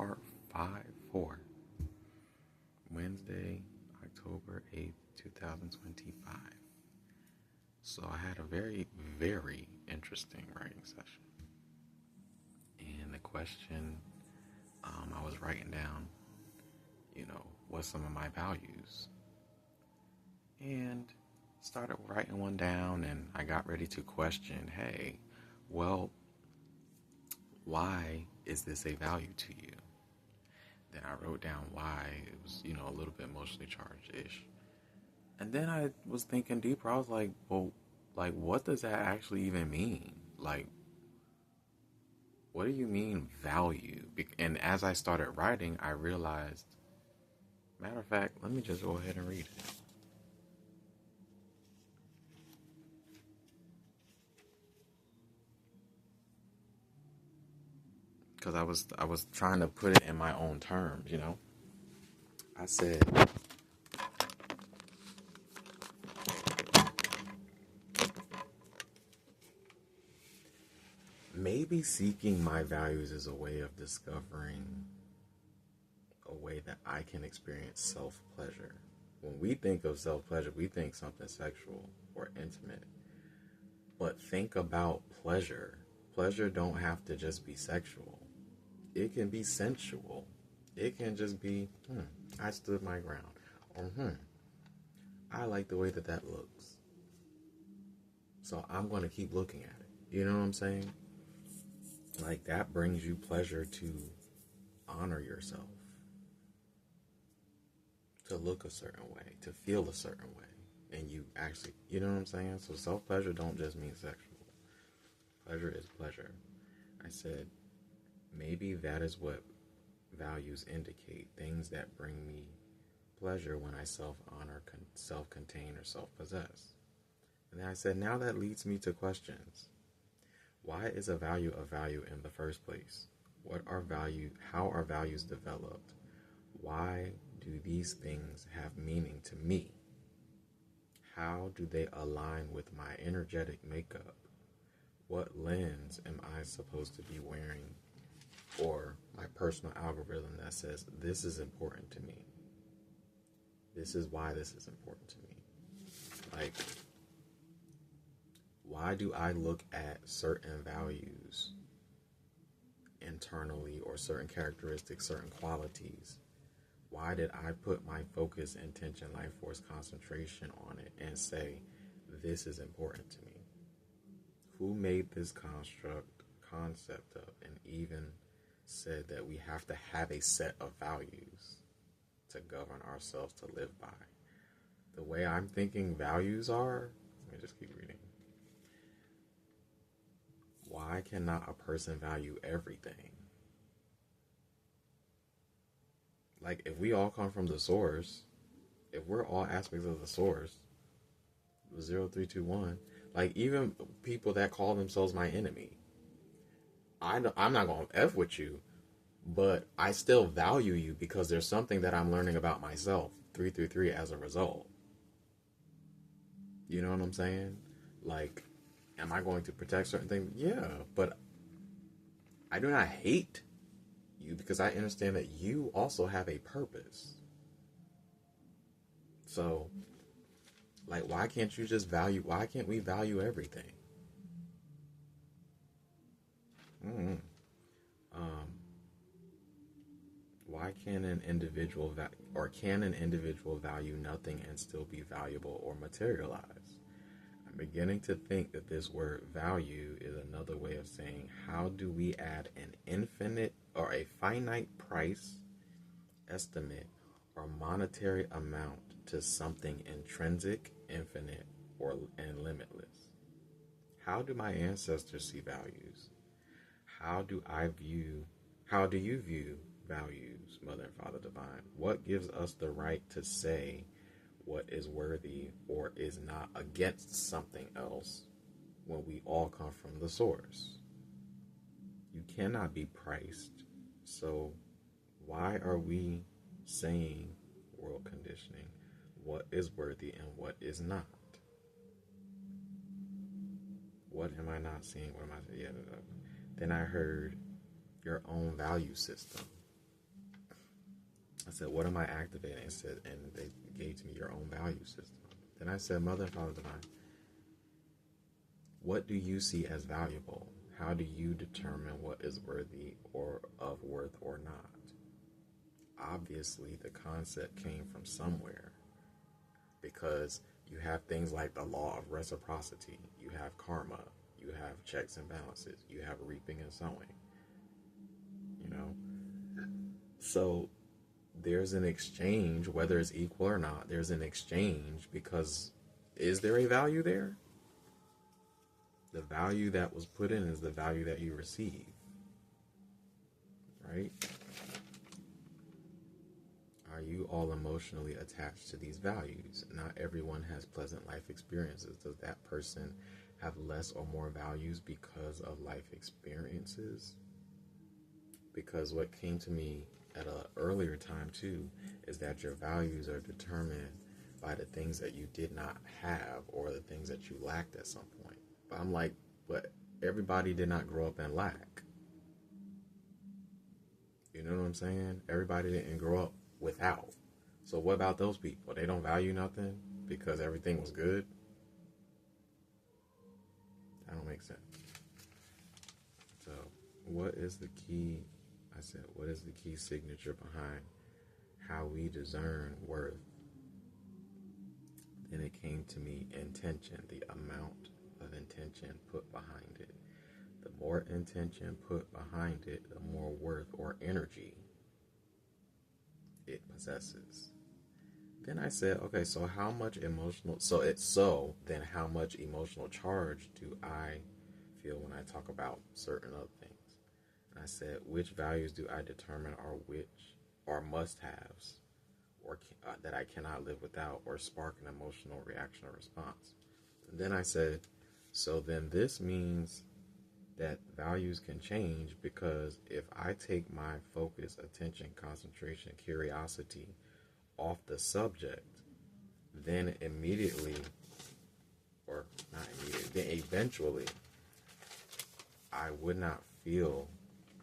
part 4, Wednesday, October 8th, 2025. So I had a very, very interesting writing session. And the question I was writing down, what's some of my values? And started writing one down, and I got ready to question, hey, well, why is this a value to you? Then I wrote down why. It was, a little bit emotionally charged-ish. And then I was thinking deeper. I was like, well, what does that actually even mean? What do you mean value? And as I started writing, I realized, matter of fact, let me just go ahead and read it. Because I was trying to put it in my own terms, I said, maybe seeking my values is a way of discovering a way that I can experience self-pleasure. When we think of self-pleasure, we think something sexual or intimate. But think about pleasure. Pleasure don't have to just be sexual. It can be sensual. It can just be, I stood my ground. Or, I like the way that looks. So I'm going to keep looking at it. You know what I'm saying? That brings you pleasure to honor yourself. To look a certain way. To feel a certain way. And you actually, you know what I'm saying? So self-pleasure don't just mean sexual. Pleasure is pleasure. I said, maybe that is what values indicate. Things that bring me pleasure when I self-honor, self-contain, or self-possess. And then I said, now that leads me to questions. Why is a value in the first place? How are values developed? Why do these things have meaning to me? How do they align with my energetic makeup? What lens am I supposed to be wearing? Or my personal algorithm that says, this is important to me. This is why this is important to me. Why do I look at certain values internally, or certain characteristics, certain qualities? Why did I put my focus, intention, life force, concentration on it and say, this is important to me? Who made this concept up, and even said that we have to have a set of values to govern ourselves, to live by? The way I'm thinking values are, let me just keep reading. Why cannot a person value everything? If we all come from the source, if we're all aspects of the source, 0321, even people that call themselves my enemy, I'm not going to F with you, but I still value you because there's something that I'm learning about myself, 333, as a result. You know what I'm saying? Am I going to protect certain things? Yeah, but I do not hate you because I understand that you also have a purpose. So, why can't you just why can't we value everything? Why can an individual value nothing and still be valuable or materialized? I'm beginning to think that this word value is another way of saying, how do we add an infinite or a finite price, estimate, or monetary amount to something intrinsic, infinite, and limitless? How do my ancestors see values? How do you view values, Mother and Father Divine? What gives us the right to say what is worthy or is not against something else when we all come from the source? You cannot be priced. So why are we saying, world conditioning, what is worthy and what is not? What am I not seeing? What am I saying? Then I heard your own value system. said, what am I activating? It said, and they gave to me your own value system. Then I said, Mother and Father Divine, what do you see as valuable? How do you determine what is worthy or of worth or not? Obviously, the concept came from somewhere, because you have things like the law of reciprocity, you have karma, you have checks and balances, you have reaping and sowing, you know? So there's an exchange, whether it's equal or not, there's an exchange, because is there a value there? The value that was put in is the value that you receive, right? Are you all emotionally attached to these values? Not everyone has pleasant life experiences. Does that person have less or more values because of life experiences? Because what came to me at an earlier time too is that your values are determined by the things that you did not have or the things that you lacked at some point. But I'm like, but everybody did not grow up in lack. You know what I'm saying? Everybody didn't grow up without. So what about those people? They don't value nothing because everything was good? That don't make sense. So what is the key? I said, what is the key signature behind how we discern worth? Then it came to me, intention, the amount of intention put behind it. The more intention put behind it, the more worth or energy it possesses. Then I said, okay, so how much emotional, then how much emotional charge do I feel when I talk about certain other things? And I said, which values do I determine are must-haves, or that I cannot live without, or spark an emotional reaction or response? And then I said, so then this means that values can change, because if I take my focus, attention, concentration, curiosity off the subject, then immediately, or not immediately, then eventually, I would not feel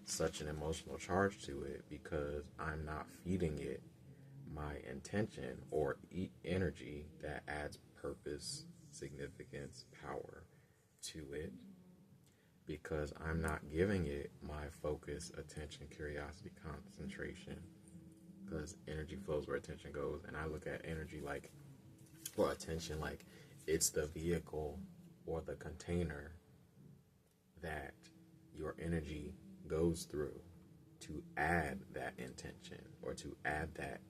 such an emotional charge to it, because I'm not feeding it my intention or energy that adds purpose, significance, power to it, because I'm not giving it my focus, attention, curiosity, concentration, because energy flows where attention goes. And I look at energy like, or attention like, it's the vehicle or the container that your energy goes through to add that intention or to add that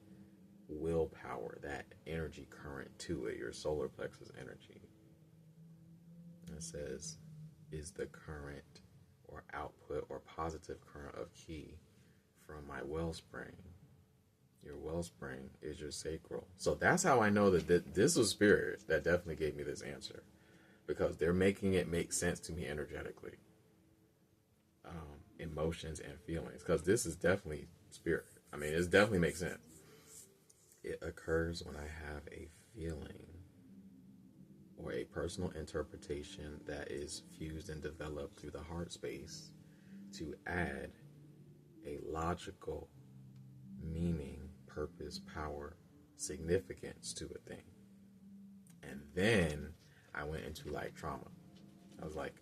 willpower, that energy current to it, your solar plexus energy. And it says, is the current or output or positive current of ki from my wellspring. Your wellspring is your sacral. So that's how I know that this was spirit that definitely gave me this answer, because they're making it make sense to me energetically, emotions and feelings, because this is definitely spirit. I mean, it definitely makes sense. It occurs when I have a feeling or a personal interpretation that is fused and developed through the heart space to add a logical meaning, purpose, power, significance to a thing. And then I went into like trauma. I was like,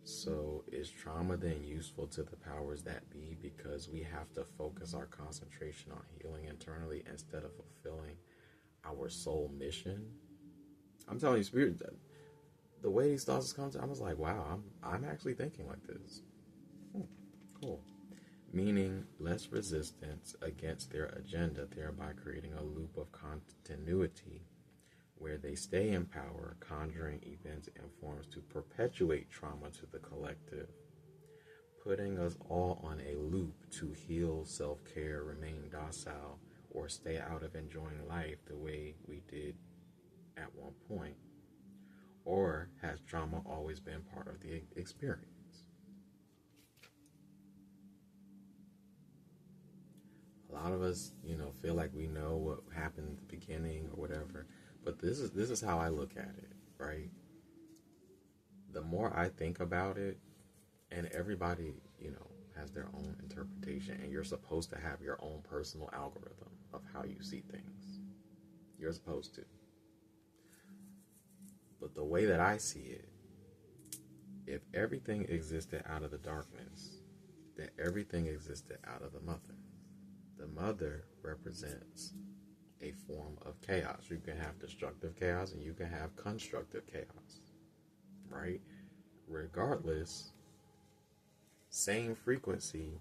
so is trauma then useful to the powers that be, because we have to focus our concentration on healing internally instead of fulfilling our soul mission? I'm telling you, spirit, the way these thoughts come to, I was like, wow, I'm actually thinking like this. Cool. Meaning less resistance against their agenda, thereby creating a loop of continuity where they stay in power, conjuring events and forms to perpetuate trauma to the collective, putting us all on a loop to heal, self-care, remain docile, or stay out of enjoying life the way we did at one point. Or has trauma always been part of the experience? A lot of us, feel like we know what happened at the beginning or whatever, but this is how I look at it, right? The more I think about it, and everybody, has their own interpretation, and you're supposed to have your own personal algorithm. of how you see things. You're supposed to. But the way that I see it, if everything existed out of the darkness, then everything existed out of the mother. The mother represents a form of chaos. You can have destructive chaos and you can have constructive chaos, right? Regardless, same frequency,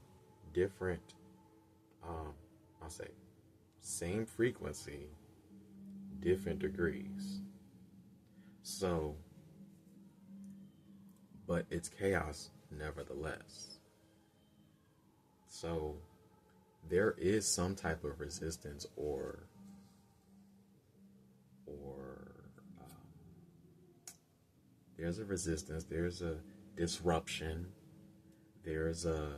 different, I'll say, same frequency, different degrees. So, but it's chaos nevertheless. So, there is some type of resistance or there's a resistance, there's a disruption, there's a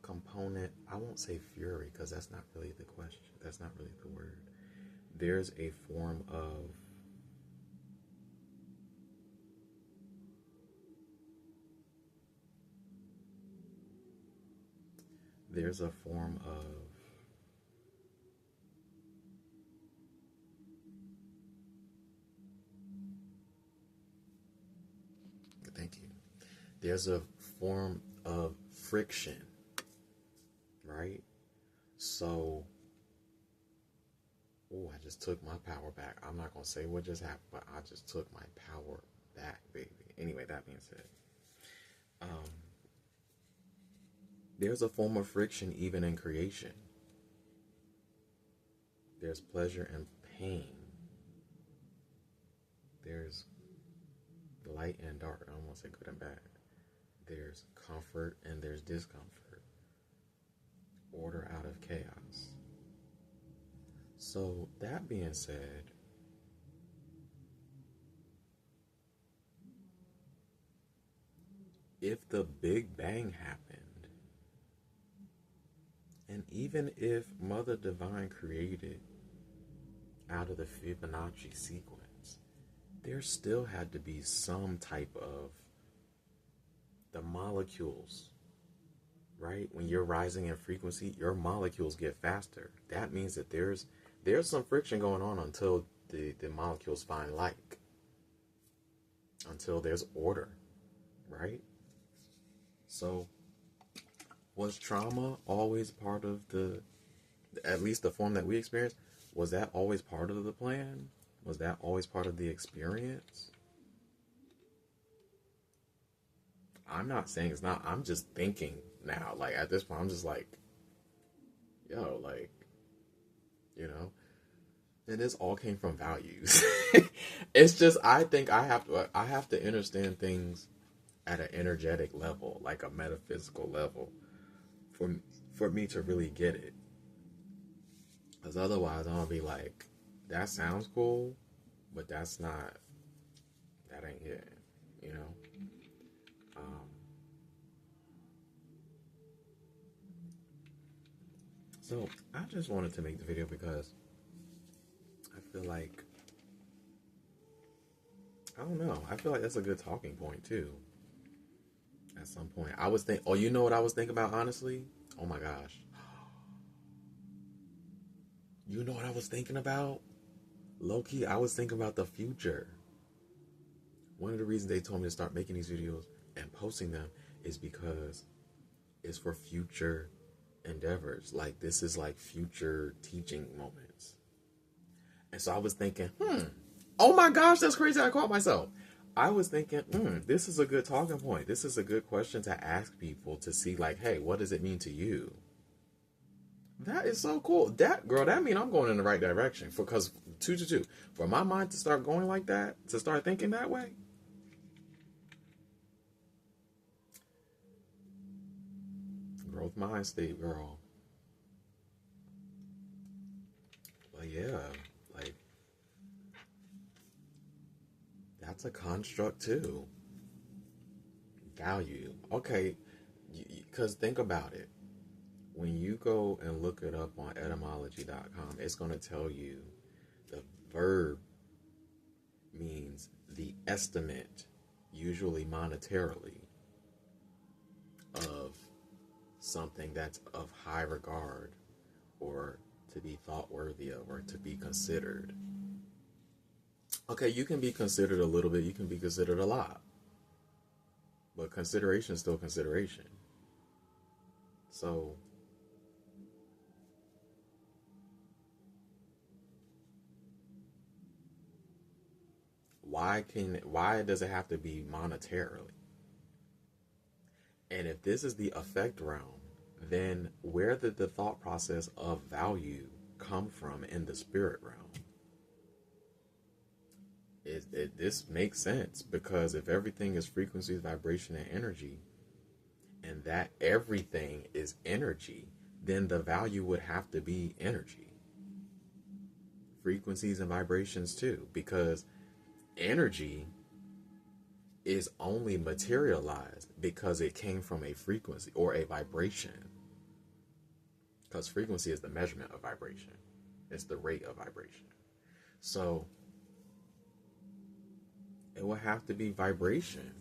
component. I won't say fury because that's not really the question. That's not really the word. There's a form of thank you. There's a form of friction, right? So, I just took my power back. I'm not going to say what just happened, but I just took my power back, baby. Anyway, that being said, there's a form of friction even in creation. There's pleasure and pain. There's light and dark. I don't want to say good and bad. There's comfort and there's discomfort. Order out of chaos. So, that being said, if the Big Bang happened, and even if Mother Divine created out of the Fibonacci sequence, there still had to be some type of the molecules, right? When you're rising in frequency, your molecules get faster. That means that there's some friction going on until the molecules find like, until there's order, right? So, was trauma always part of at least the form that we experienced, was that always part of the plan? Was that always part of the experience? I'm not saying it's not. I'm just thinking now, like at this point, I'm just like, yo, like, you know, and this all came from values. It's just, I think I have to understand things at an energetic level, like a metaphysical level, for me to really get it. Because otherwise, I'm gonna be like, that sounds cool, but that ain't it, you know. So I just wanted to make the video because I feel like, I don't know, I feel like that's a good talking point too. At some point, I was thinking, you know what I was thinking about, honestly? Oh my gosh. You know what I was thinking about? Low-key, I was thinking about the future. One of the reasons they told me to start making these videos and posting them is because it's for future endeavors. Like, this is like future teaching moments. And so I was thinking, oh my gosh, that's crazy. I caught myself. I was thinking, this is a good talking point. This is a good question to ask people to see, like, hey, what does it mean to you? That is so cool. That means I'm going in the right direction. Because 2 to 2, for my mind to start going like that, to start thinking that way, growth mind state, girl. But yeah, like, that's a construct too. Value. Okay, because think about it. When you go and look it up on etymology.com, it's going to tell you the verb means the estimate, usually monetarily, of something that's of high regard, or to be thought worthy of, or to be considered. Okay, you can be considered a little bit, you can be considered a lot. But consideration is still consideration. So why does it have to be monetarily? And if this is the affect realm, then where did the thought process of value come from in the spirit realm? This makes sense, because if everything is frequencies, vibration, and energy, and that everything is energy, then the value would have to be energy. Frequencies and vibrations too, because energy is only materialized because it came from a frequency or a vibration. Because frequency is the measurement of vibration. It's the rate of vibration. So it will have to be vibration.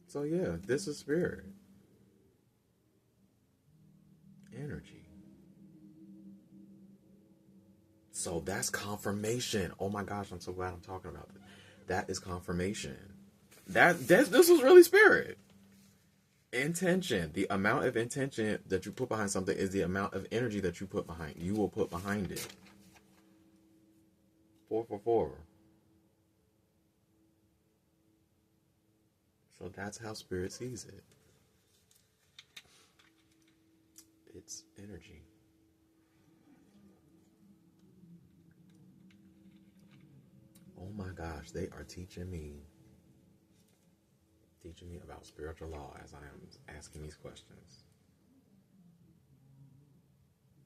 So yeah, this is spirit. Energy. So that's confirmation. Oh my gosh, I'm so glad I'm talking about this. That is confirmation. This was really spirit. Intention. The amount of intention that you put behind something is the amount of energy that you will put behind it. 444. So that's how spirit sees it. It's energy. Oh my gosh, they are teaching me about spiritual law as I am asking these questions.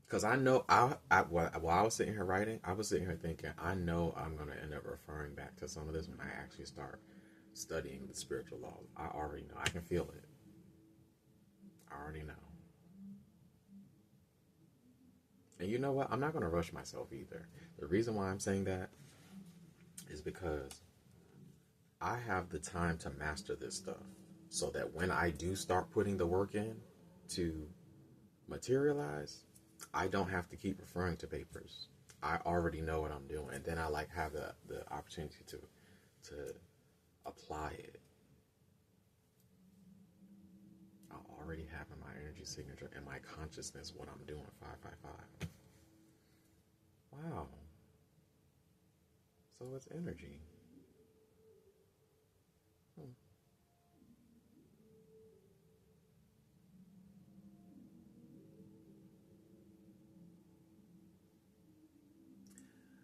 Because I know, while I was sitting here writing, I was sitting here thinking, I know I'm going to end up referring back to some of this when I actually start studying the spiritual laws. I already know. I can feel it. I already know. And you know what? I'm not going to rush myself either. The reason why I'm saying that is because I have the time to master this stuff, so that when I do start putting the work in to materialize, I don't have to keep referring to papers. I already know what I'm doing, and then I have the opportunity to apply it. I already have in my energy signature and my consciousness what I'm doing. 555. Wow. So it's energy.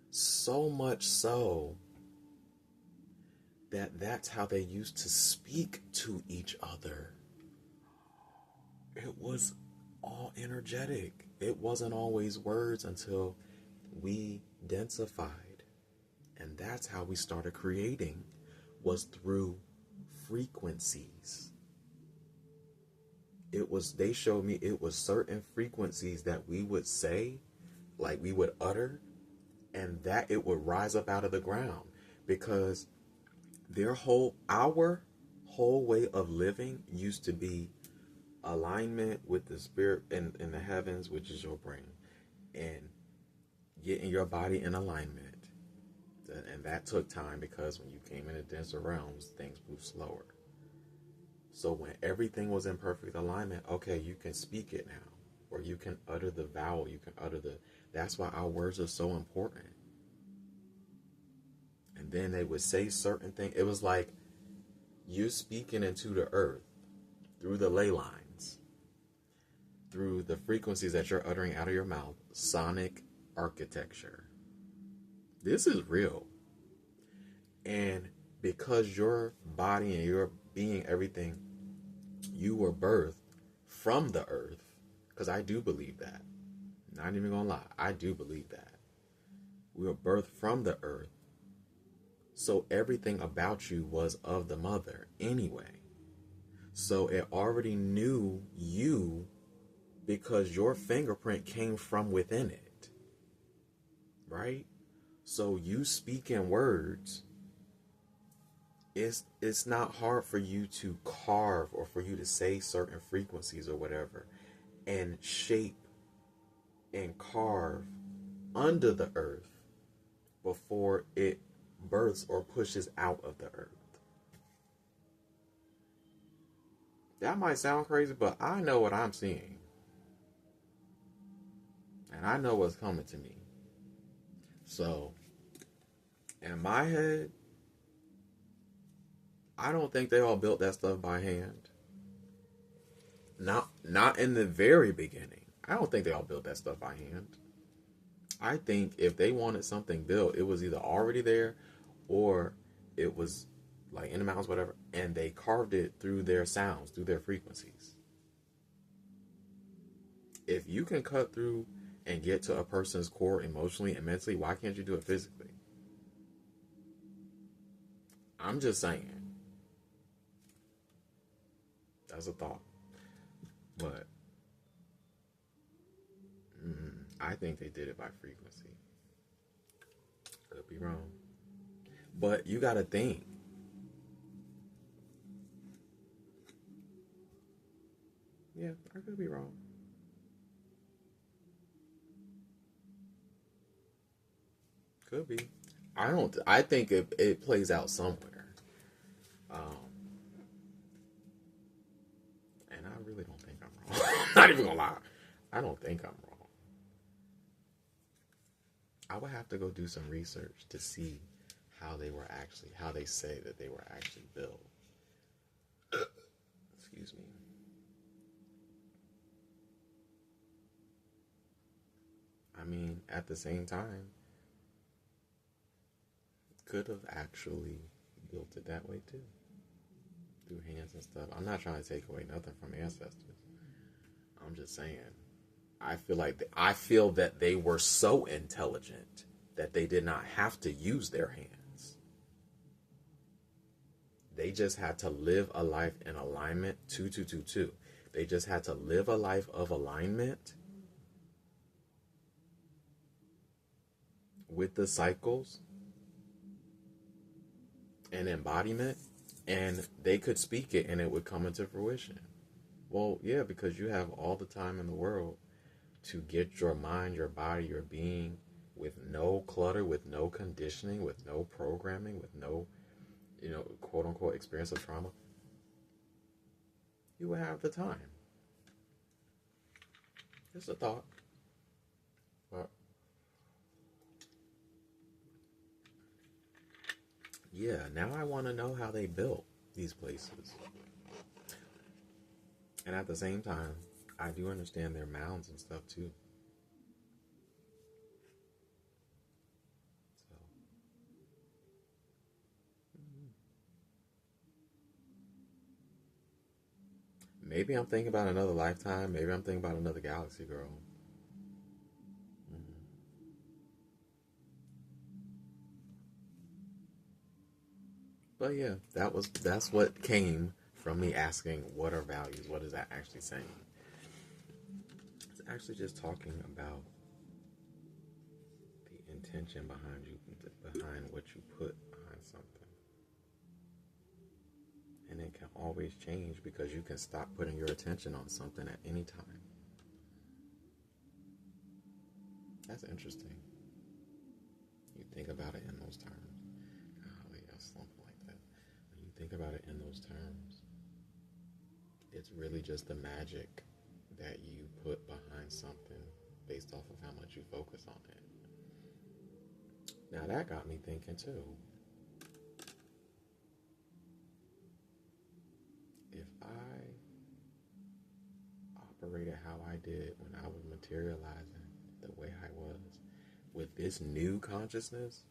So much so that that's how they used to speak to each other. It was all energetic. It wasn't always words until we densified. And that's how we started creating, was through frequencies. They showed me it was certain frequencies that we would say, like we would utter, and that it would rise up out of the ground, because our whole way of living used to be alignment with the spirit in the heavens, which is your brain, and getting your body in alignment. And that took time, because when you came into denser realms, things moved slower. So when everything was in perfect alignment, okay, you can speak it now, or you can utter the vowel, you can utter that's why our words are so important. And then they would say certain things. It was like you're speaking into the earth through the ley lines, through the frequencies that you're uttering out of your mouth. Sonic architecture. This is real. And because your body and your being, everything, you were birthed from the earth, because I do believe that. Not even gonna lie, I do believe that. We were birthed from the earth. So everything about you was of the mother anyway. So it already knew you, because your fingerprint came from within it. Right? So you speak in words it's not hard for you to carve or for you to say certain frequencies or whatever and shape and carve under the earth before it births or pushes out of the earth. That might sound crazy, but I know what I'm seeing. And I know what's coming to me. So, in my head, I don't think they all built that stuff by hand. Not in the very beginning. I don't think they all built that stuff by hand. I think if they wanted something built, it was either already there or it was like in the mountains, whatever, and they carved it through their sounds, through their frequencies. If you can cut through and get to a person's core emotionally and mentally, why can't you do it physically? I'm just saying. That's a thought. But I think they did it by frequency. Could be wrong. But you gotta think. Yeah, I could be wrong. Could be. I think it plays out somewhere. And I really don't think I'm wrong. Not even gonna lie. I don't think I'm wrong. I would have to go do some research to see how they say that they were actually built. Excuse me. I mean, at the same time, could have actually built it that way too. Through hands and stuff. I'm not trying to take away nothing from ancestors. I'm just saying, I feel that they were so intelligent that they did not have to use their hands. They just had to live a life in alignment. 2-2-2-2. They just had to live a life of alignment with the cycles and embodiment, and they could speak it and it would come into fruition. Well, yeah, because you have all the time in the world to get your mind, your body, your being with no clutter, with no conditioning, with no programming, with no, quote unquote experience of trauma. You would have the time. Just a thought. But yeah, now I want to know how they built these places. And at the same time, I do understand their mounds and stuff too. So, maybe I'm thinking about another lifetime. Maybe I'm thinking about another galaxy, girl. But yeah, that's what came from me asking, what are values? What is that actually saying? It's actually just talking about the intention behind what you put behind something. And it can always change because you can stop putting your attention on something at any time. That's interesting. You think about it in those terms. Golly, I slump like that. When you think about it in those terms, it's really just the magic that you put behind something based off of how much you focus on it. Now that got me thinking too. If I operated how I did when I was materializing the way I was with this new consciousness,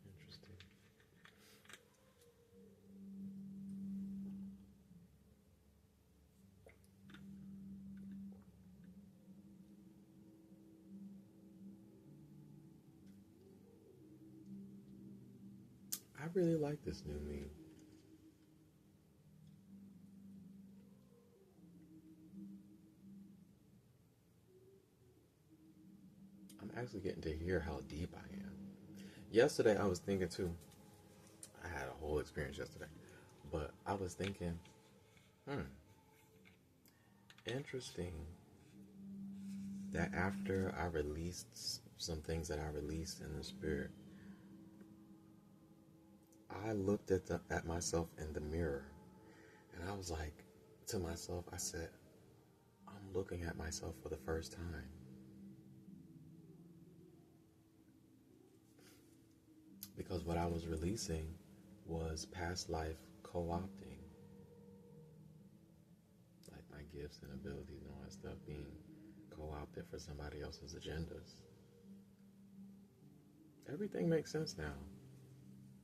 interesting. I really like this new me. actually getting to hear how deep I am. Yesterday, I was thinking too. I had a whole experience yesterday, but I was thinking, interesting that after I released some things that I released in the spirit, I looked at myself in the mirror, and I was like to myself, I said, I'm looking at myself for the first time. Because what I was releasing was past life co-opting. Like my gifts and abilities and all that stuff being co-opted for somebody else's agendas. Everything makes sense now.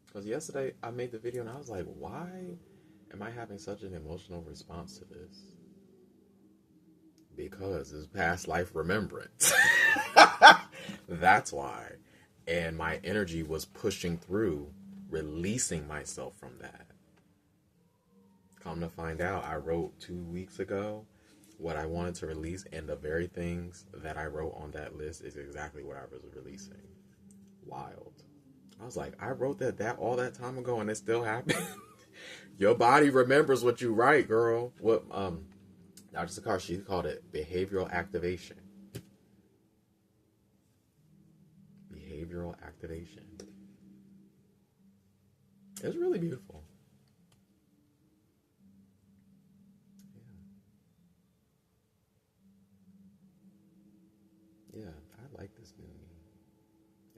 Because yesterday I made the video and I was like, why am I having such an emotional response to this? Because it's past life remembrance. That's why. And my energy was pushing through, releasing myself from that. Come to find out, I wrote 2 weeks ago what I wanted to release, and the very things that I wrote on that list is exactly what I was releasing. Wild. I was like, I wrote that all that time ago, and it still happened. Your body remembers what you write, girl. What Dr. Sakar, she called it behavioral activation. Behavioral activation. It's really beautiful. Yeah, I like this new me.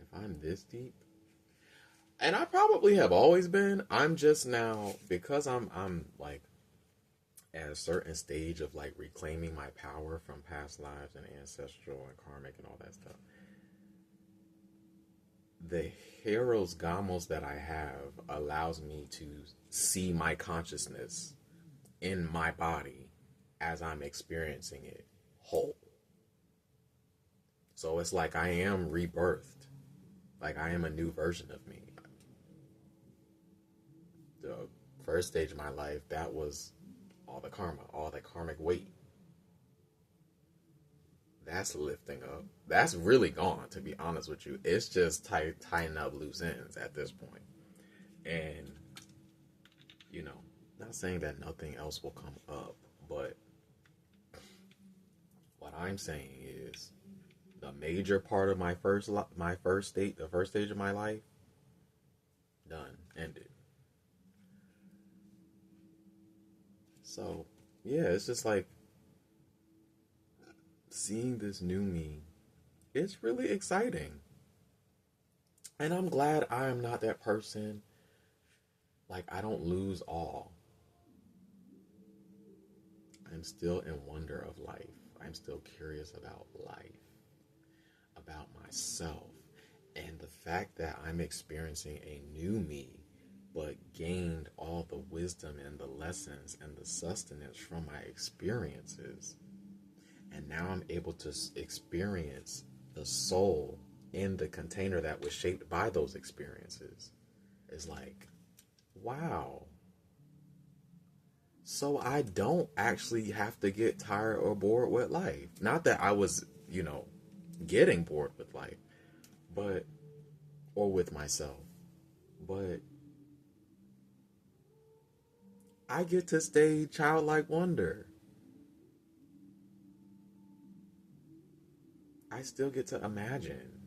If I'm this deep, and I probably have always been, I'm just now, because I'm like at a certain stage of like reclaiming my power from past lives and ancestral and karmic and all that stuff. The Heros Gamos that I have allows me to see my consciousness in my body as I'm experiencing it whole. So it's like I am rebirthed. Like I am a new version of me. The first stage of my life, that was all the karma, all that karmic weight. That's lifting up. That's really gone, to be honest with you. It's just tying up loose ends at this point. And, you know, not saying that nothing else will come up, but what I'm saying is the major part of the first stage of my life, done, ended. So, yeah, it's just like seeing this new me. It's really exciting. And I'm glad I am not that person. Like, I don't lose all. I'm still in wonder of life. I'm still curious about life, about myself. And the fact that I'm experiencing a new me, but gained all the wisdom and the lessons and the sustenance from my experiences. And now I'm able to experience the soul in the container that was shaped by those experiences. It's like, wow. So I don't actually have to get tired or bored with life. Not that I was, getting bored with life, or with myself, but I get to stay childlike wonder. I still get to imagine.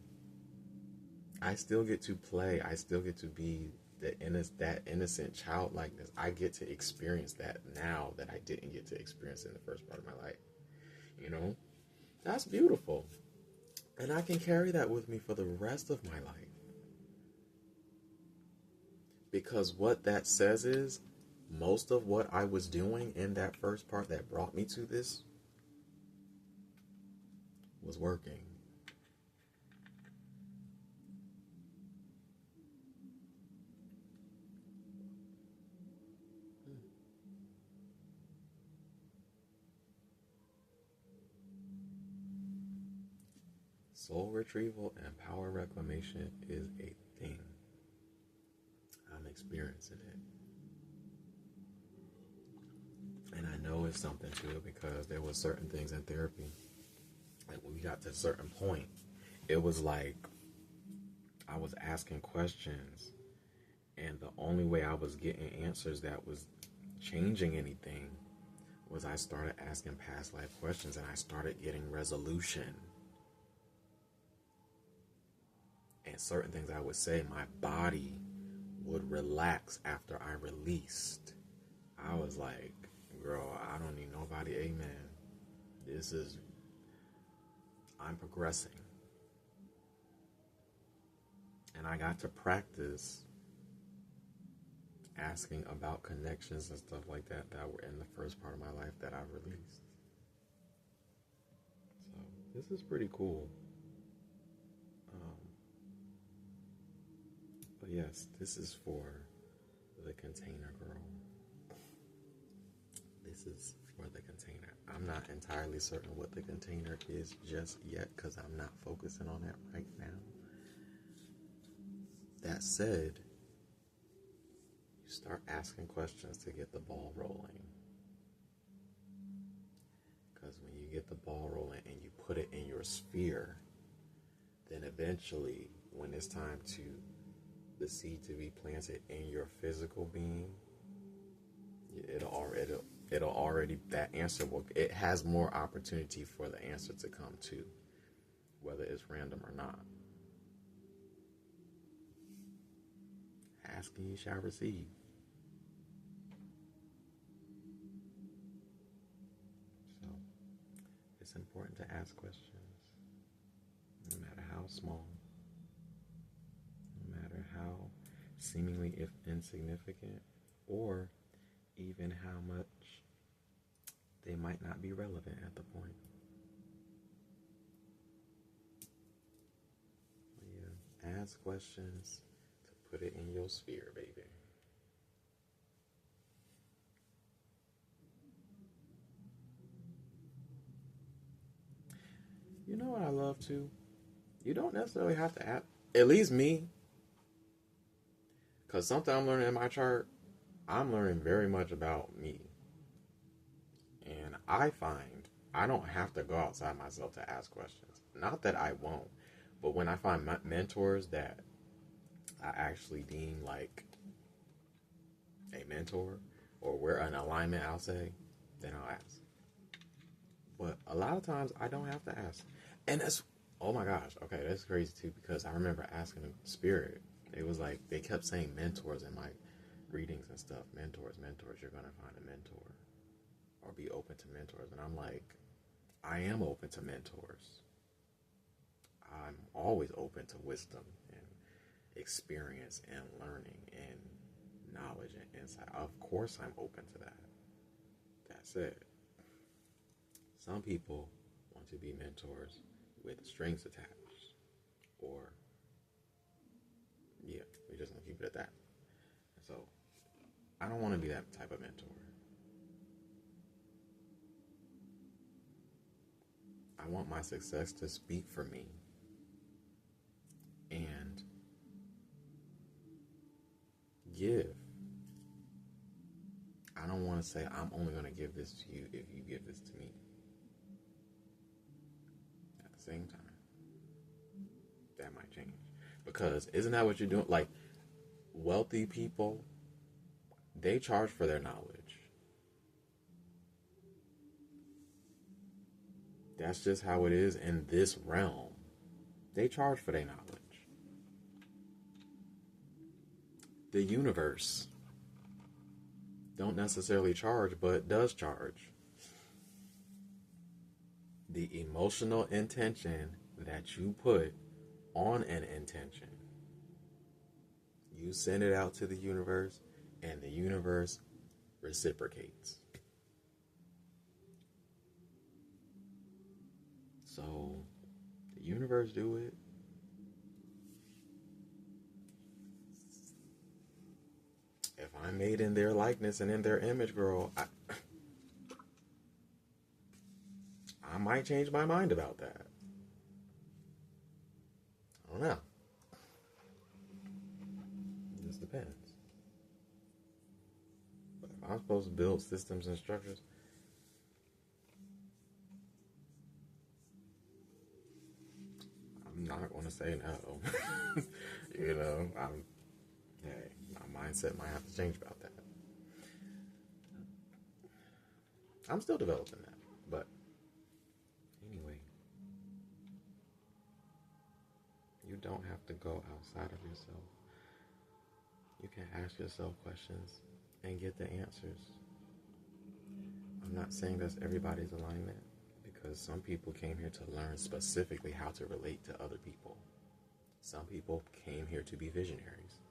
I still get to play. I still get to be that innocent childlikeness. I get to experience that now that I didn't get to experience in the first part of my life. That's beautiful. And I can carry that with me for the rest of my life. Because what that says is, most of what I was doing in that first part that brought me to this was working. Soul retrieval and power reclamation is a thing. I'm experiencing it. And I know it's something too, because there were certain things in therapy, like when we got to a certain point, it was like I was asking questions, and the only way I was getting answers that was changing anything was I started asking past life questions, and I started getting resolution. And certain things I would say, my body would relax after I released. I was like, girl, I don't need nobody, amen. I'm progressing. And I got to practice asking about connections and stuff like that were in the first part of my life that I released. So this is pretty cool. But yes, this is for the container girl. This is for the container. I'm not entirely certain what the container is just yet because I'm not focusing on that right now. That said, you start asking questions to get the ball rolling. Because when you get the ball rolling and you put it in your sphere, then eventually, when it's time to the seed to be planted in your physical being, it'll already that answer will, it has more opportunity for the answer to come to, whether it's random or not. Ask and you shall receive. So it's important to ask questions, no matter how small, no matter how seemingly insignificant, or even how much they might not be relevant at the point. But yeah, ask questions to put it in your sphere, baby. You know what I love too? You don't necessarily have to ask, at least me, because something I'm learning in my chart, I'm learning very much about me. And I find I don't have to go outside myself to ask questions. Not that I won't, but when I find mentors that I actually deem like a mentor, or we're in alignment, I'll say, then I'll ask. But a lot of times I don't have to ask. And that's, oh my gosh, okay, that's crazy too, because I remember asking Spirit. It was like, they kept saying mentors in my readings and stuff. Mentors, you're going to find a mentor. Or be open to mentors. And I'm like, I am open to mentors. I'm always open to wisdom and experience and learning and knowledge and insight. Of course I'm open to that. That's it. Some people want to be mentors with strings attached. Or, yeah, we're just going to keep it at that. So, I don't want to be that type of mentor. I want my success to speak for me. And give. I don't want to say, I'm only going to give this to you if you give this to me. At the same time, that might change. Because isn't that what you're doing? Like, wealthy people, they charge for their knowledge. That's just how it is in this realm. They charge for their knowledge. The universe don't necessarily charge, but does charge. The emotional intention that you put on an intention, you send it out to the universe, and the universe reciprocates. So, the universe do it. If I'm made in their likeness and in their image, girl, I might change my mind about that. I don't know. It just depends. But if I'm supposed to build systems and structures, I'm not to say no. Hey, my mindset might have to change about that. I'm still developing that, but anyway, you don't have to go outside of yourself. You can ask yourself questions and get the answers. I'm not saying that's everybody's alignment, because some people came here to learn specifically how to relate to other people. Some people came here to be visionaries.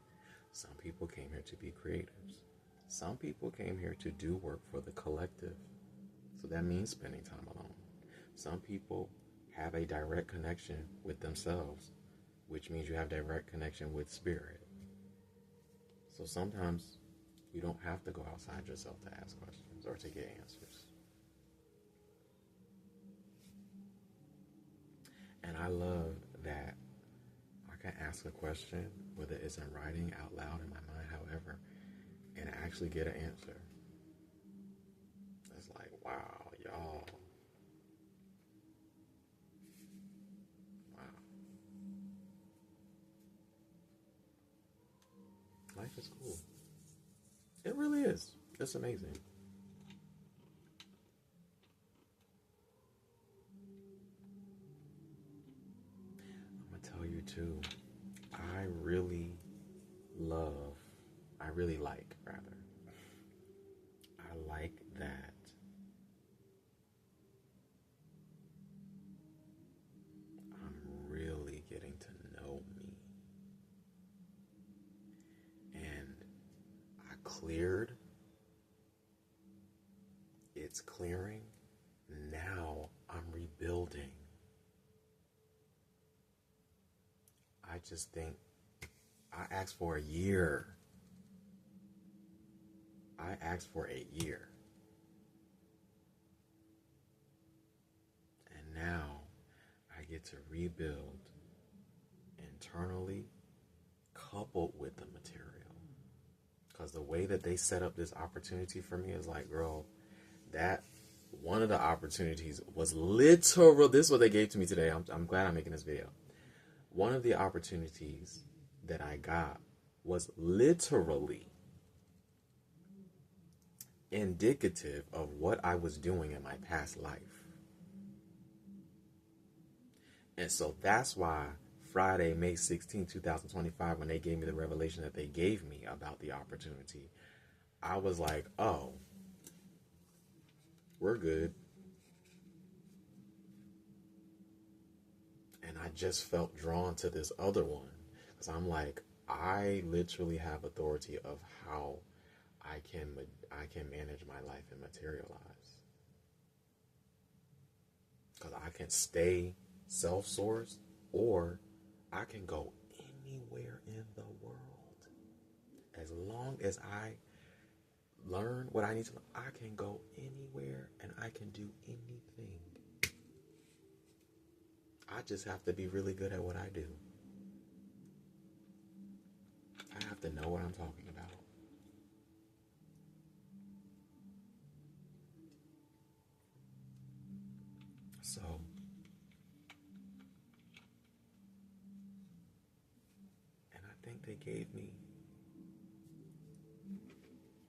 Some people came here to be creatives. Some people came here to do work for the collective. So that means spending time alone. Some people have a direct connection with themselves, which means you have direct connection with spirit. So sometimes you don't have to go outside yourself to ask questions or to get answers. And I love that I can ask a question, whether it's in writing, out loud, in my mind, however, and actually get an answer. It's like, wow, y'all. Wow. Life is cool. It really is. It's amazing. I'm going to tell you too, I really like that I'm really getting to know me. And I cleared. It's clearing. Now I'm rebuilding. I just think I asked for a year. And now I get to rebuild internally, coupled with the material. Because the way that they set up this opportunity for me is like, girl, that one of the opportunities was literal. This is what they gave to me today. I'm glad I'm making this video. One of the opportunities that I got was literally indicative of what I was doing in my past life. And so that's why Friday, May 16, 2025, when they gave me the revelation that they gave me about the opportunity, I was like, oh, we're good. And I just felt drawn to this other one, because I'm like, I literally have authority of how I can manage my life and materialize. Because I can stay self-sourced, or I can go anywhere in the world. As long as I learn what I need to learn, I can go anywhere and I can do anything. I just have to be really good at what I do. I have to know what I'm talking about. So, and I think they gave me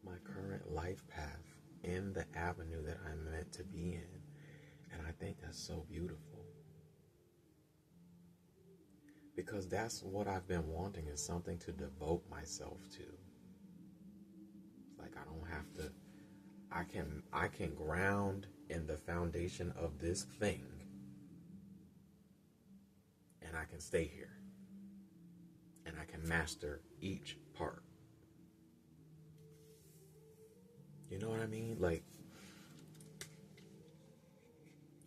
my current life path in the avenue that I'm meant to be in. And I think that's so beautiful. Because that's what I've been wanting, is something to devote myself to. It's like I don't have to, I can ground in the foundation of this thing, and I can stay here. And I can master each part. You know what I mean? Like,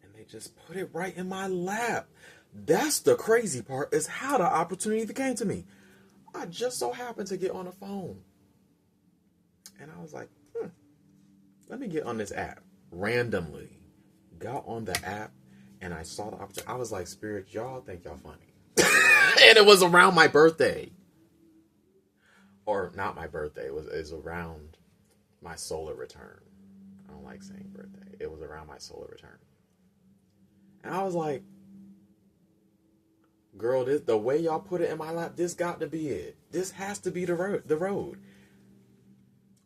and they just put it right in my lap. That's the crazy part, is how the opportunity came to me. I just so happened to get on the phone. And I was like, let me get on this app. Randomly. Got on the app and I saw the opportunity. I was like, Spirit, y'all think y'all funny. And it was around my birthday. Or not my birthday. It was around my solar return. I don't like saying birthday. It was around my solar return. And I was like, Girl, this, the way y'all put it in my lap, this got to be it. This has to be the road.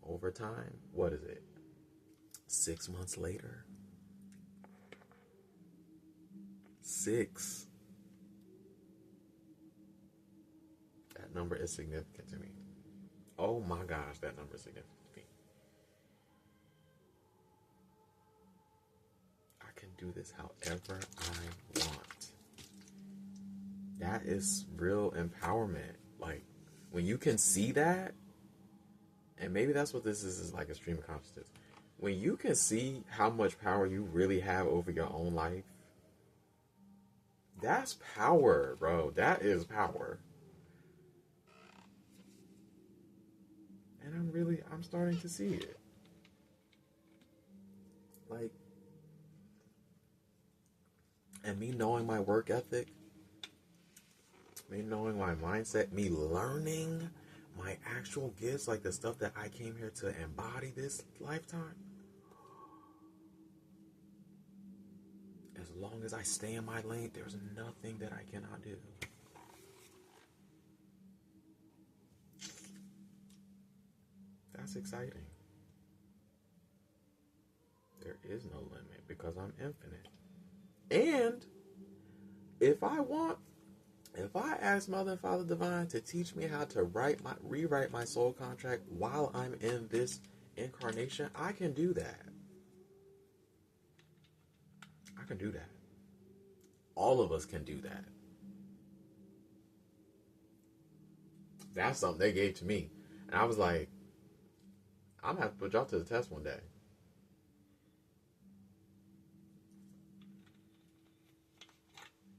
Over time, what is it? 6 months later. 6. That number is significant to me. Oh my gosh, that number is significant to me. I can do this however I want. That is real empowerment. Like, when you can see that, and maybe that's what this is like a stream of consciousness. When you can see how much power you really have over your own life, that's power, bro. That is power. And I'm starting to see it. Like, and me knowing my work ethic, me knowing my mindset, me learning my actual gifts, like the stuff that I came here to embody this lifetime. As long as I stay in my lane, there's nothing that I cannot do. That's exciting. There is no limit because I'm infinite. And if I ask Mother and Father Divine to teach me how to rewrite my soul contract while I'm in this incarnation, I can do that. I can do that. All of us can do that. That's something they gave to me. And I was like, I'm going to have to put y'all to the test one day.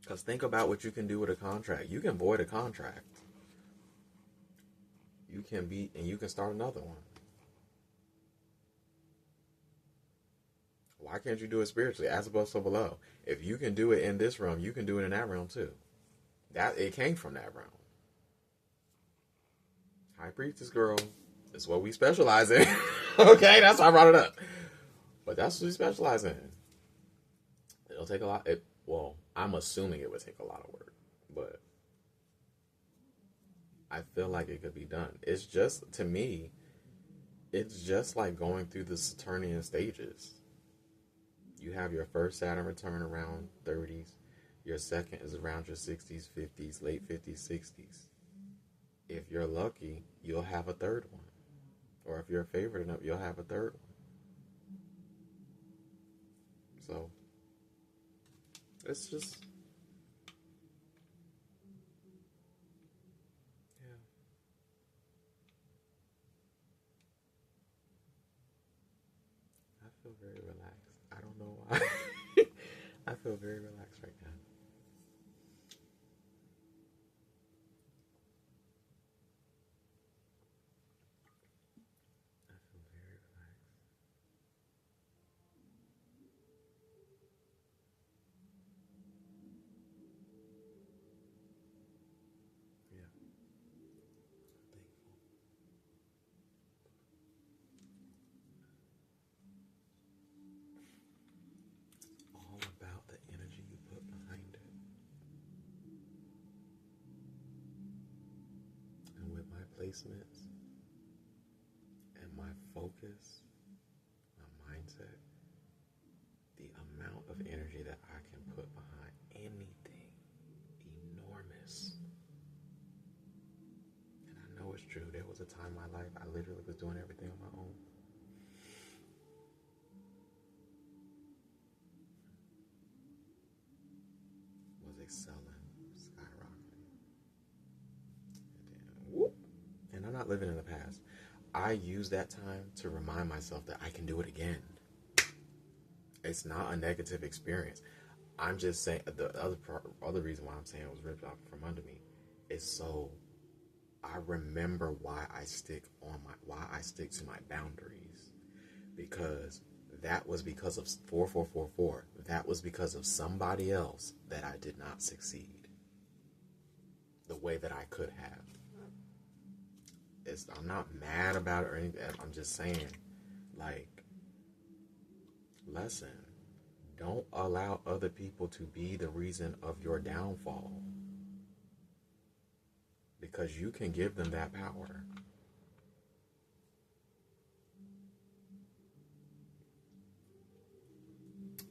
Because think about what you can do with a contract. You can void a contract. You can start another one. Why can't you do it spiritually? As above, so below. If you can do it in this realm, you can do it in that realm too. It came from that realm. High Priestess girl. That's what we specialize in. Okay, that's why I brought it up. But that's what we specialize in. It'll take a lot. Well, I'm assuming it would take a lot of work, but I feel like it could be done. It's just, to me, it's just like going through the Saturnian stages. You have your first Saturn return around 30s. Your second is around your 60s, 50s, late 50s, 60s. If you're lucky, you'll have a third one. Or if you're a favorite enough, you'll have a third one. So, it's just, yeah. I feel very relaxed. I don't know why. I feel very relaxed right now. I feel very relaxed. Yeah. Thankful. All about the energy you put behind it. And with my placements and my focus, my mindset, the amount of energy that I can put behind anything, enormous. And I know it's true. There was a time in my life I literally was doing everything on my own. Was excelling, skyrocketing. And then, whoop. And I'm not living in the past. I use that time to remind myself that I can do it again. It's not a negative experience. I'm just saying, the other reason why I'm saying it was ripped off from under me is so I remember why I stick to my boundaries, because that was because of 4444. That was because of somebody else that I did not succeed the way that I could have. I'm not mad about it or anything. I'm just saying, like, lesson. Don't allow other people to be the reason of your downfall. because you can give them that power.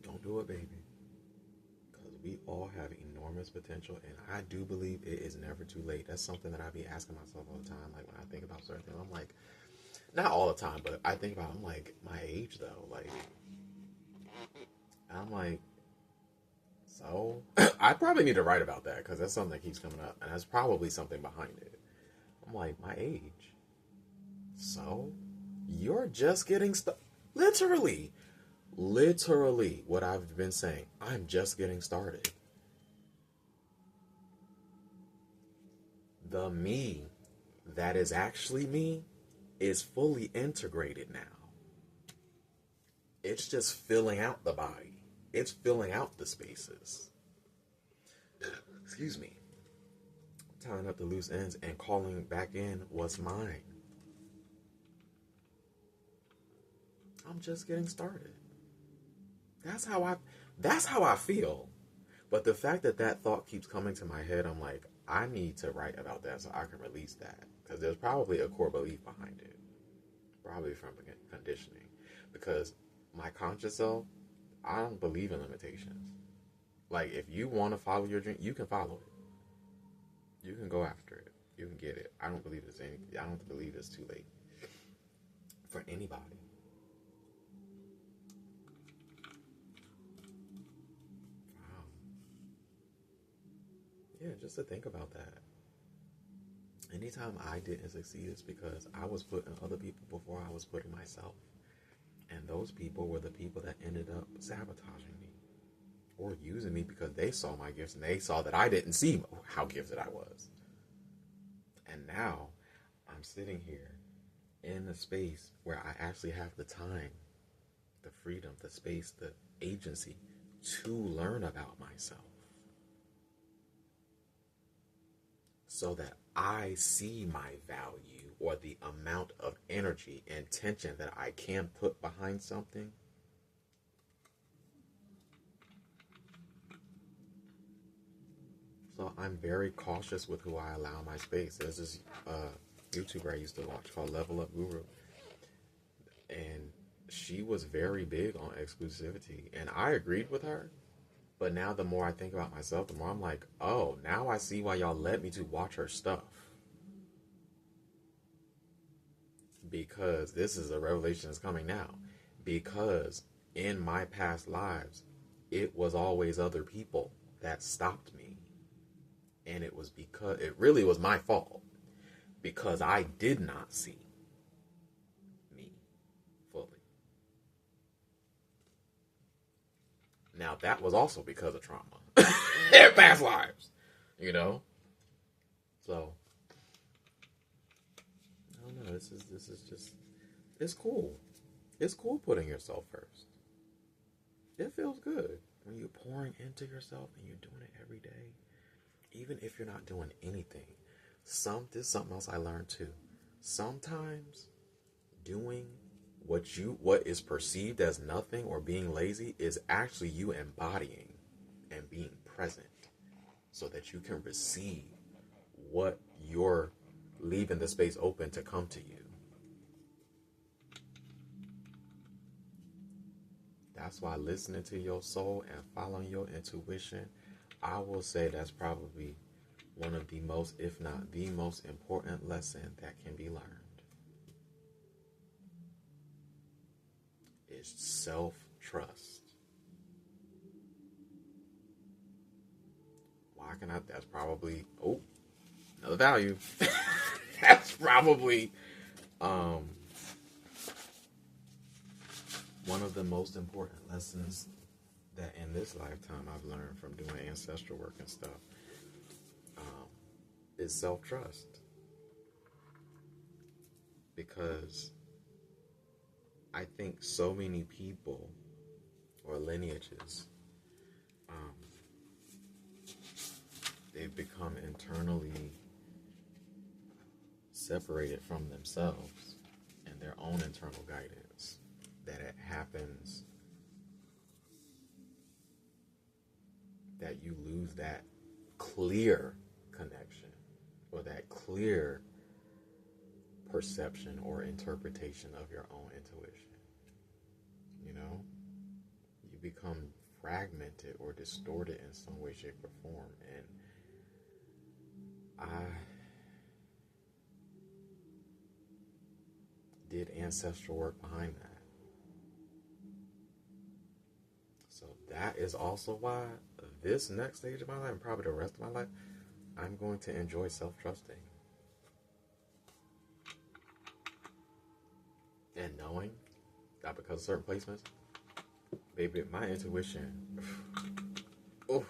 Don't do it, baby. Because we all have enormous potential, and I do believe it is never too late. That's something that I be asking myself all the time. Like, when I think about certain things, I'm like, not all the time, but I think about, I'm like, my age, though. Like, I'm like, so? I probably need to write about that, because that's something that keeps coming up, and there's probably something behind it. I'm like, my age? So? You're just getting started. Literally, what I've been saying. I'm just getting started. The me that is actually me is fully integrated now. It's just filling out the body. It's filling out the spaces. Excuse me. Tying up the loose ends and calling back in what's mine. I'm just getting started. That's how I feel. But the fact that that thought keeps coming to my head, I'm like, I need to write about that so I can release that. Because there's probably a core belief behind it. Probably from conditioning. Because my conscious self, I don't believe in limitations. Like, if you want to follow your dream, you can follow it. You can go after it. You can get it. I don't believe it's too late for anybody. Wow. Yeah, just to think about that. Anytime I didn't succeed, it's because I was putting other people before I was putting myself. And those people were the people that ended up sabotaging me or using me because they saw my gifts and they saw that I didn't see how gifted I was. And now I'm sitting here in a space where I actually have the time, the freedom, the space, the agency to learn about myself. So that I see my value or the amount of energy and tension that I can put behind something. So I'm very cautious with who I allow in my space. There's this YouTuber I used to watch called Level Up Guru. And she was very big on exclusivity. And I agreed with her. But now the more I think about myself, the more I'm like, oh, now I see why y'all let me to watch her stuff. Because this is a revelation that's coming now. Because in my past lives, it was always other people that stopped me. And it was because it really was my fault. Because I did not see me fully. Now that was also because of trauma. In past lives. You know? So I don't know, this is just, it's cool. It's cool putting yourself first. It feels good when you're pouring into yourself and you're doing it every day. Even if you're not doing anything. This is something else I learned too. Sometimes doing what is perceived as nothing or being lazy is actually you embodying and being present so that you can receive what you're leaving the space open to come to you. That's why listening to your soul and following your intuition, I will say that's probably one of the most, if not the most important lesson that can be learned. Is self-trust. Why can I? That's probably, another value. That's probably one of the most important lessons that in this lifetime I've learned from doing ancestral work and stuff is self-trust. Because I think so many people or lineages, they've become internally separated from themselves and their own internal guidance. That it happens that you lose that clear connection or that clear perception or interpretation of your own intuition. You know, you become fragmented or distorted in some way, shape, or form. And I did ancestral work behind that. So that is also why this next stage of my life, and probably the rest of my life, I'm going to enjoy self-trusting. And knowing that because of certain placements, baby, my intuition, oof.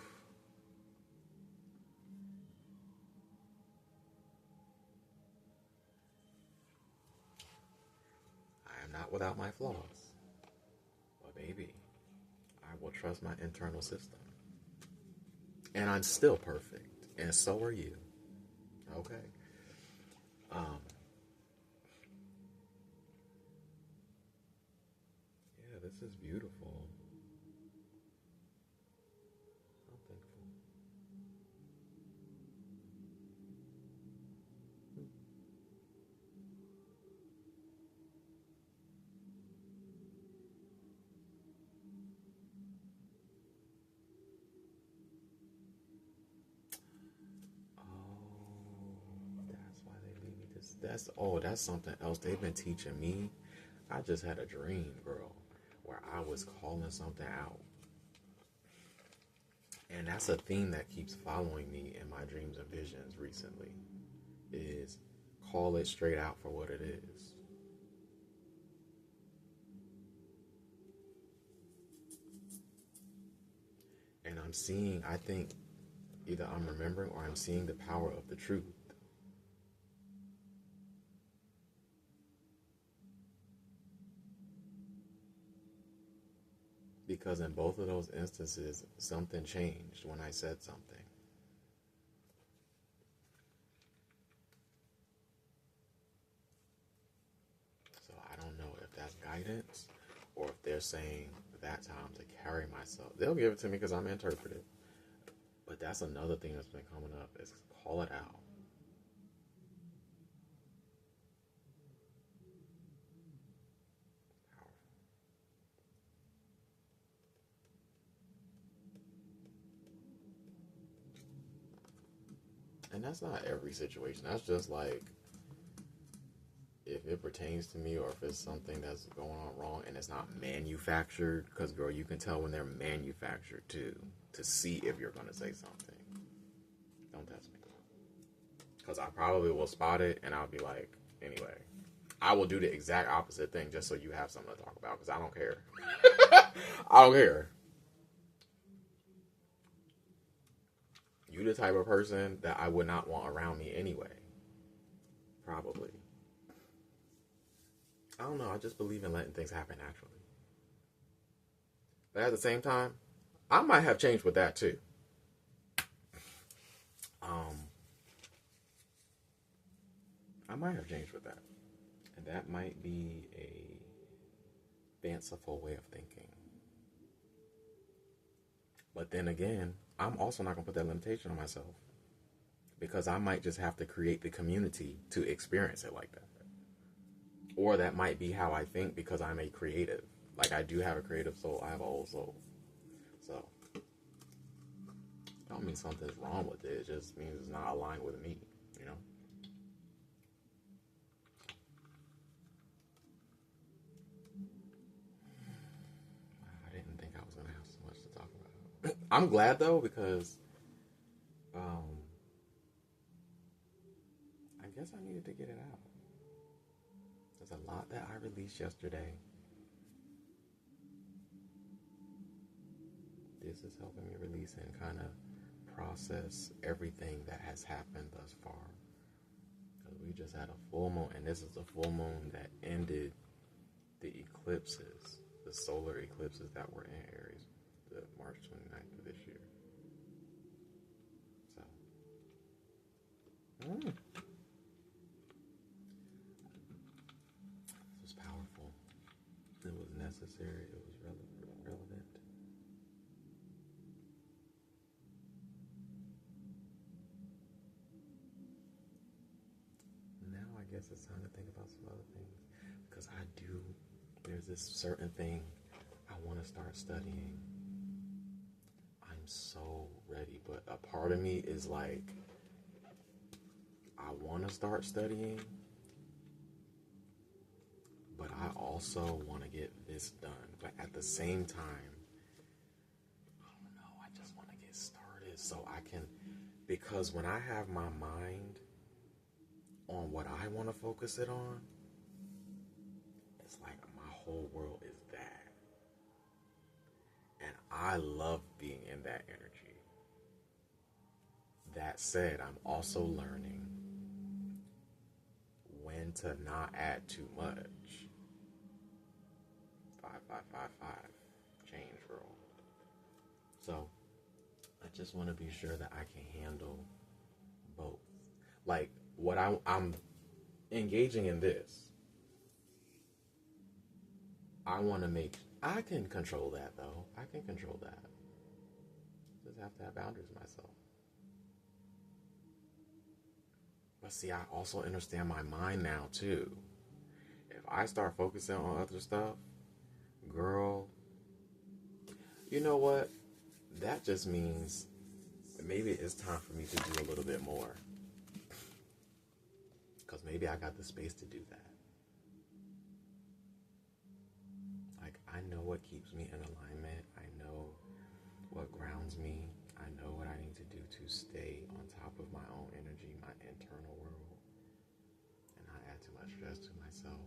I am not without my flaws. But baby, I will trust my internal system. And I'm still perfect. And so are you. Okay. Yeah, this is beautiful. I'm thankful. That's why they leave me this. That's something else they've been teaching me. I just had a dream, girl, where I was calling something out. And that's a theme that keeps following me in my dreams and visions recently, is call it straight out for what it is. And I'm seeing, I think, either I'm remembering or I'm seeing the power of the truth. Because in both of those instances, something changed when I said something. So I don't know if that's guidance or if they're saying that's how I'm to carry myself. They'll give it to me because I'm interpreted. But that's another thing that's been coming up, is call it out. And that's not every situation. That's just like, if it pertains to me or if it's something that's going on wrong and it's not manufactured. Because, girl, you can tell when they're manufactured, too, to see if you're going to say something. Don't test me. Because I probably will spot it and I'll be like, anyway. I will do the exact opposite thing just so you have something to talk about, because I don't care. I don't care. You the type of person that I would not want around me anyway. Probably. I don't know. I just believe in letting things happen naturally. But at the same time, I might have changed with that too. I might have changed with that. And that might be a fanciful way of thinking. But then again, I'm also not going to put that limitation on myself, because I might just have to create the community to experience it like that. Or that might be how I think because I'm a creative. Like, I do have a creative soul. I have an old soul. So, I don't mean something's wrong with it. It just means it's not aligned with me, you know? I didn't think I was going to have so much to talk about. I'm glad, though, because I guess I needed to get it out. There's a lot that I released yesterday. This is helping me release and kind of process everything that has happened thus far. Because we just had a full moon, and this is a full moon that ended the eclipses, the solar eclipses that were in Aries, the March 29th of this year. So, it was powerful. It was necessary. It was relevant. guess it's time to think about some other things. Because there's this certain thing I want to start studying. I'm so ready, but a part of me is like, I want to start studying, but I also want to get this done. But at the same time, I don't know, I just want to get started so I can, because when I have my mind on what I want to focus it on, it's like my whole world is that. And I love being in that energy. That said, I'm also learning when to not add too much. 5555 change rule. So I just want to be sure that I can handle both. Like what I'm engaging in this, I want to make, I can control that though. I can control that. Just have to have boundaries myself. But see, I also understand my mind now too. If I start focusing on other stuff, girl, you know what? That just means maybe it's time for me to do a little bit more. Because maybe I got the space to do that. Like, I know what keeps me in alignment. I know what grounds me. I know what I need to do to stay on top of my own energy, my internal world, and not add too much stress to myself.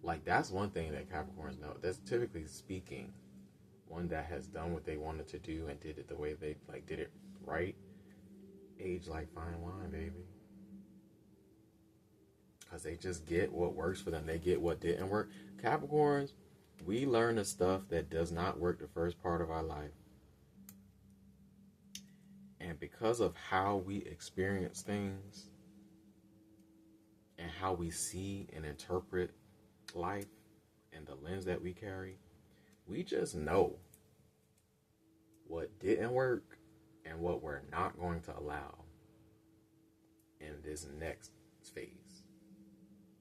Like, that's one thing that Capricorns know. That's typically speaking, one that has done what they wanted to do and did it the way they, like, did it right. Age like fine wine, baby. Because they just get what works for them. They get what didn't work. Capricorns, we learn the stuff that does not work the first part of our life. And because of how we experience things and how we see and interpret life and the lens that we carry, we just know what didn't work and what we're not going to allow in this next phase.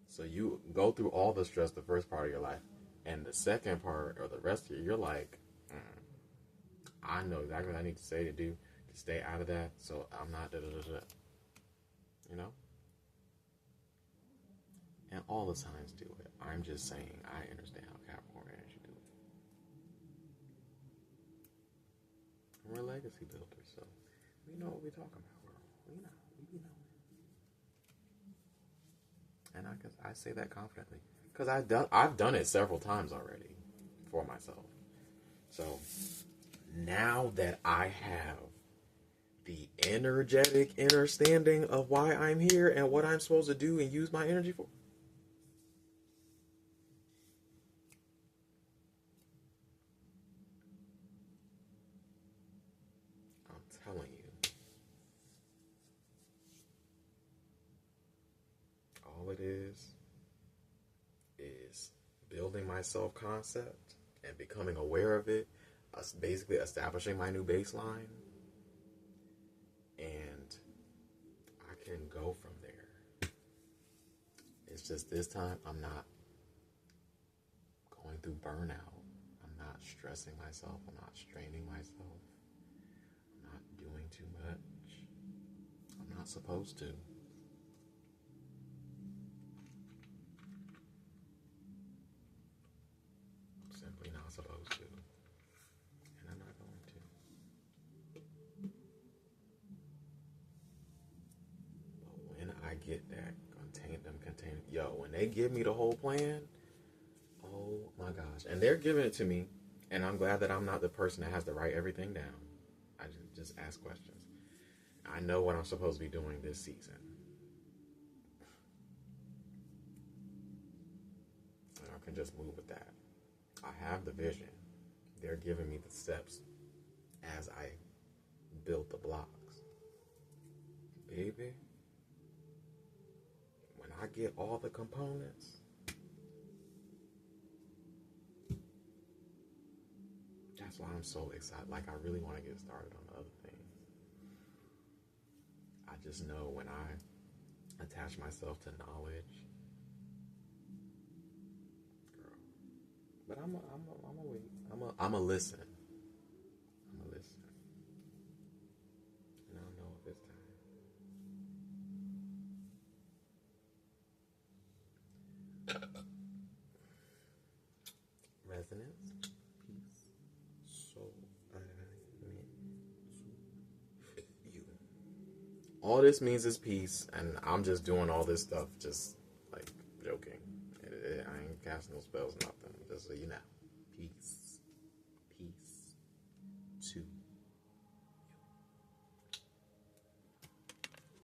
So you go through all the stress the first part of your life, and the second part or the rest of it, you're like, I know exactly what I need to say to do to stay out of that, so I'm not da-da-da-da. You know? And all the signs do it. I'm just saying, I understand how Capricorn energy do it. And we're legacy builders, so we know what we're talking about, girl. We know. And I say that confidently. Because I've done it several times already for myself. So now that I have the energetic understanding of why I'm here and what I'm supposed to do and use my energy for, I'm telling you, all it is building my self-concept and becoming aware of it, basically establishing my new baseline, and I can go from there. It's just this time I'm not going through burnout. I'm not stressing myself. I'm not straining myself. I'm not doing too much. I'm not supposed to. Simply not supposed to. And I'm not going to. But when I get that, when they give me the whole plan, oh my gosh. And they're giving it to me, and I'm glad that I'm not the person that has to write everything down. I just ask questions. I know what I'm supposed to be doing this season. And I can just move with that. I have the vision. They're giving me the steps as I build the blocks. Baby, when I get all the components, that's why I'm so excited. Like, I really want to get started on the other things. I just know when I attach myself to knowledge But I'm a wait. I'm a listen. I'm a listen. And I don't know if it's time. Resonance, peace, soul, alignment to you. All this means is peace, and I'm just doing all this stuff just like joking. I ain't casting no spells, nothing. Just so you know. Peace. Peace to